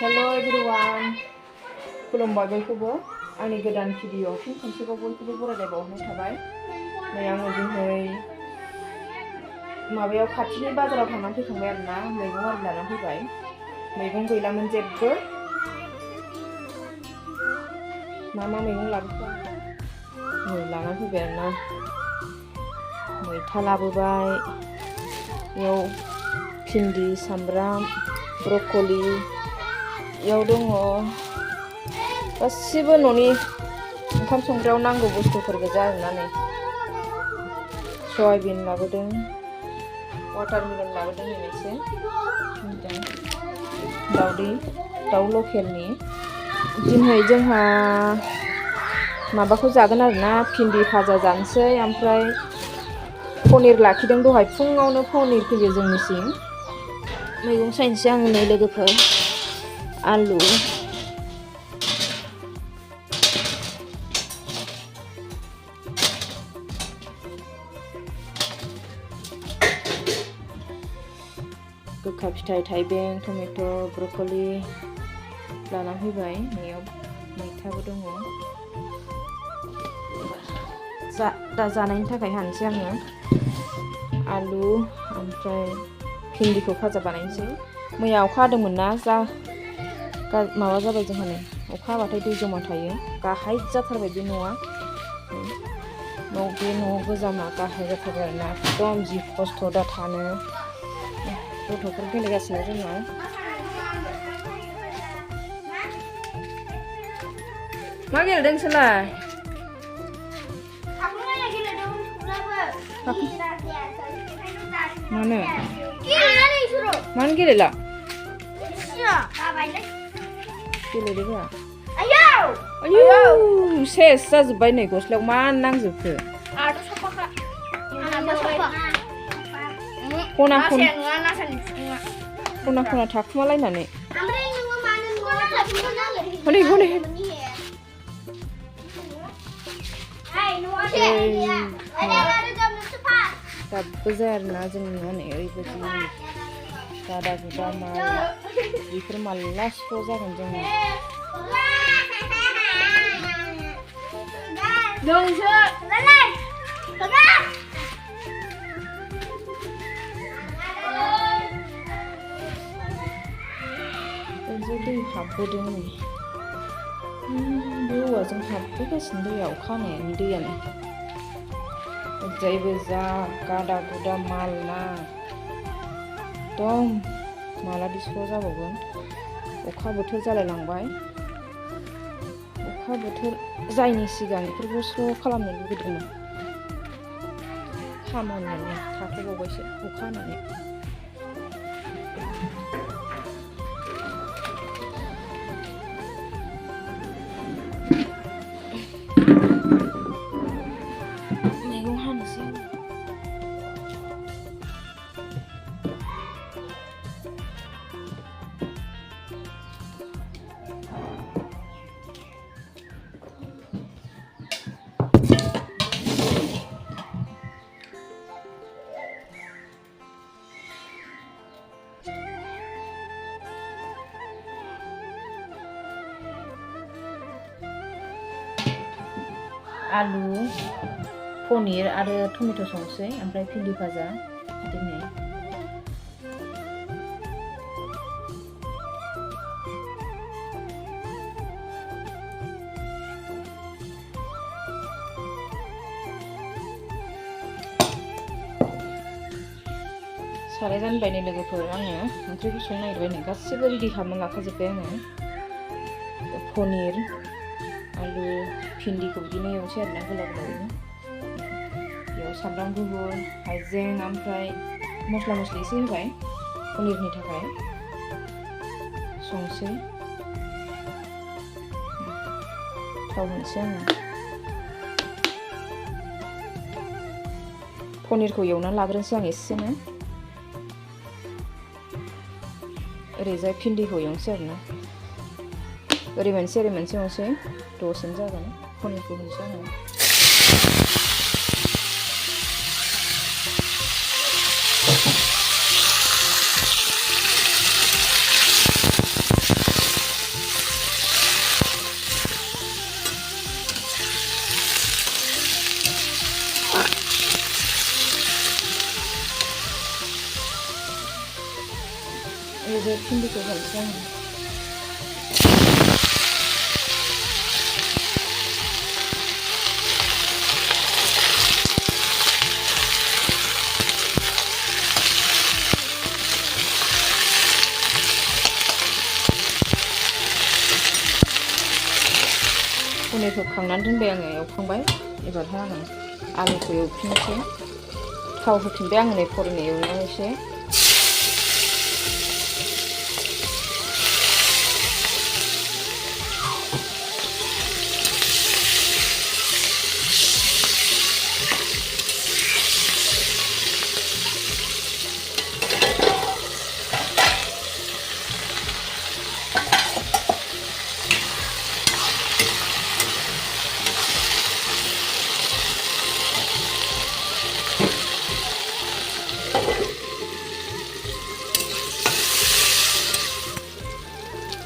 Hello everyone. खुलुमबाय बयखौबो आंनि गोदान भिडिअ फिन खनसेबाव बयखौबो बरायलायबावनाय थाबाय। नै आङो दिनै माबायाव खाथिनि बाजाराव थांनानै फैखांबाय आरोना मैगं आरि लानानै फैबाय। मैगं गैलामोन जेबो। मा मैगं लाबोखो नै लानानै फैबाय आरोना। मैथा लाबोबाय, बेयाव भिन्दि, सामब्राम, ब्रकलि, इयाव दङ गासिबो न'नि ओंखाम संग्रायाव नांगौ बुस्थुफोर गोजा आरोना। नै सयाबिन लाबोदों, वाटारमेलन लाबोदों एसे, दाउ लकेलनि। दिनै जोंहा माबाखौ जागोन आरोना, भिन्दि भाजा जानोसै। ओमफ्राय पनिर लाखिदों, दहाय फुङावनो पनिर फैयो जोंनिसिम। मैगं सायनोसै आङो नै लोगोफोर। आलु, गोखा फिथाइ, थाइबें, टमेट', ब्रकलि लाना फैबाय। नैयाव मैथाबो दङ। दा जानायनि थाखाय हानोसै आङो आलु, ओमफ्राय भिन्दिखौ भाजा बानायनोसै। मैया अखा हादोंमोन ना, माबा जाबाय जोंहा नै अखा हाबाथाय दै जमा थायो। गाहाय जाथारबाय बे न'आ। बे न'आव गोजामा गाहाय जाथारबाय आरोना। एकदम जि खस्थ' दा थानो। गथ'फोर गेलेगासिनो जोंनाव। मा गेलेदों नोंसोरलाय? मानो गेलेला? गेलेदों आयौ सेस जाजोब्बाय नै गस्लायाव मा नांजोबखो? खना थाखुमालायनानै दाबो जाया आरोना जोंनि माने ओरैबायदि गादा गुदा माल। बेफोर माला स्र' जागोन जोंना? दै हाबबोदों नै बे औवाजों हाबबोगासिनो दैया, अखा हानायनि दैयानो। ओरैजायबो जा गादा गुदा माल ना, एकदम मालादि स्र' जाबावगोन। अखा बोथोर जालायलांबाय। अखा बोथोर जायनि सिगां बेफोरखौ स्र' खालामनो लुबैदोंमोन। खामानियानो थाथ'बावबायसो अखा हानानै। मैगं हानोसै आलु, पनिर आरो टमेट' संसै, ओमफ्राय भिन्दि भाजा दिनै। साराय जानबाय नै लोगोफोर। आङो ओंख्रिखौ संनो नागिरबाय नै, गासिबो रेडि खालामना लाखाजोब्बाय आङो। पनिर, आलु, भिन्दिखौ बिदिनो एवनोसै आरोना गोलाव गोलावैनो। बेयाव सामब्राम गुफुर, हाइजें, ओमफ्राय मस्ला मस्लि एसे होबाय पनिरनि थाखाय। संसै थाव होनोसै आङो। पनिरखौ एवनानै लाग्रोनोसै आं एसेनो। ओरैजाय भिन्दिखौ एवनोसै आरोना। ओरै मोनसे एवनोसै, दसेनो जागोन। पनिरखौ होनोसै आङो। 이제 핀디도 발전. 오늘도 강난든 배양에 욕한가요? 이걸 하나는 아니고 욕핀치 타오 후핀 배양에 포르네 용량시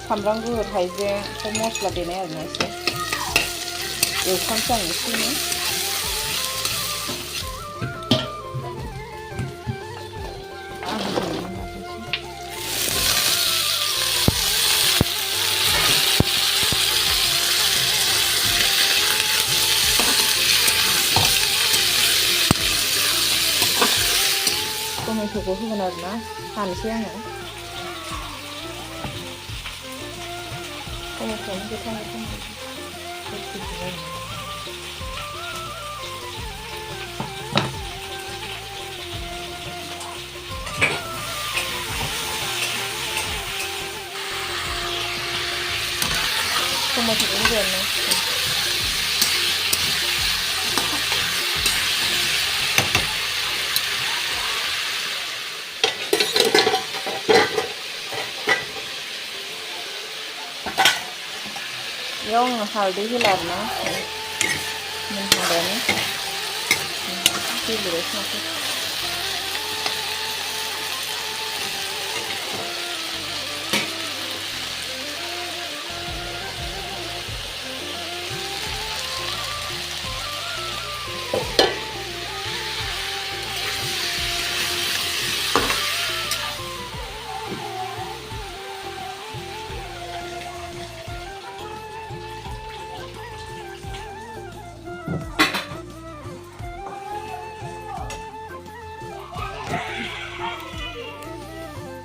सामब्राम गुफुर हाइजें सब मस्ला देनाय आरोना एसे एवखानोसै आं एसेनो टमेट'खौ होगोन आरोना हानोसै आङो टमेट'आनो गोथां टमेट'खौ होगोन बेयाव आङो हालदै होला आरोना मोनहांबायानो गेब्लेबाय संख्रि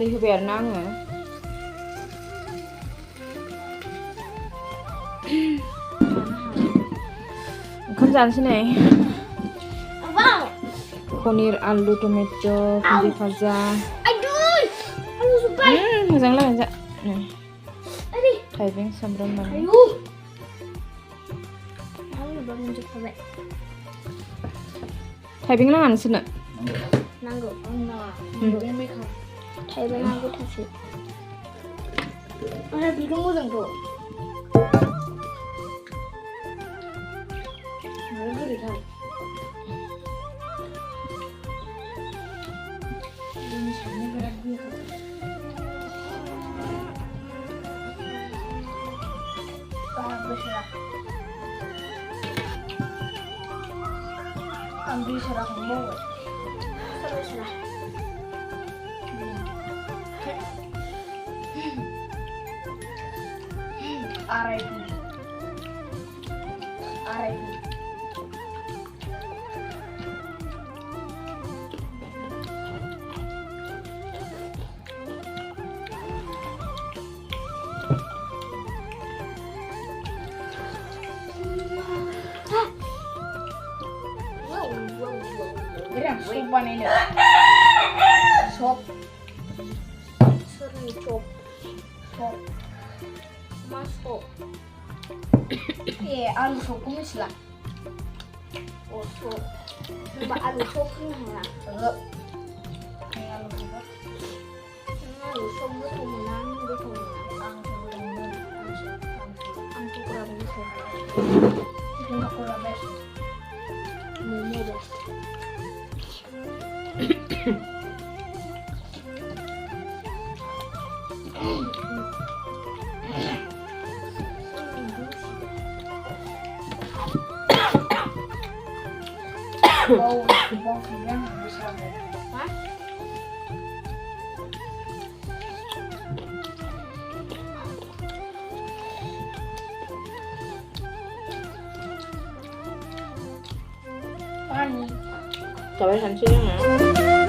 दै होबाय आरोना आङो ओंखाम जानोसै नै पनिर आलु टमेट' भिन्दि भाजा मोजां लागायना जा थाइबें सामब्राम बानलु थाइबें नाङा नोंसोरनो नांगौ थाइबेंआ गोथावसो आरो बेखौ मोजांथ' आरो गोदैथार जोंनि साननो बिराद गोथाव बोसोरा आं बोसोराखौनो मावबाय बोसोरा RIP 그냥 소반에는 masuk alu sop kumis lah sop coba alu sop lah alu sop itu menang aku kurang bisa ini kurang best ini best bau yang bisa Pani. Chào bé Thành siêu nha.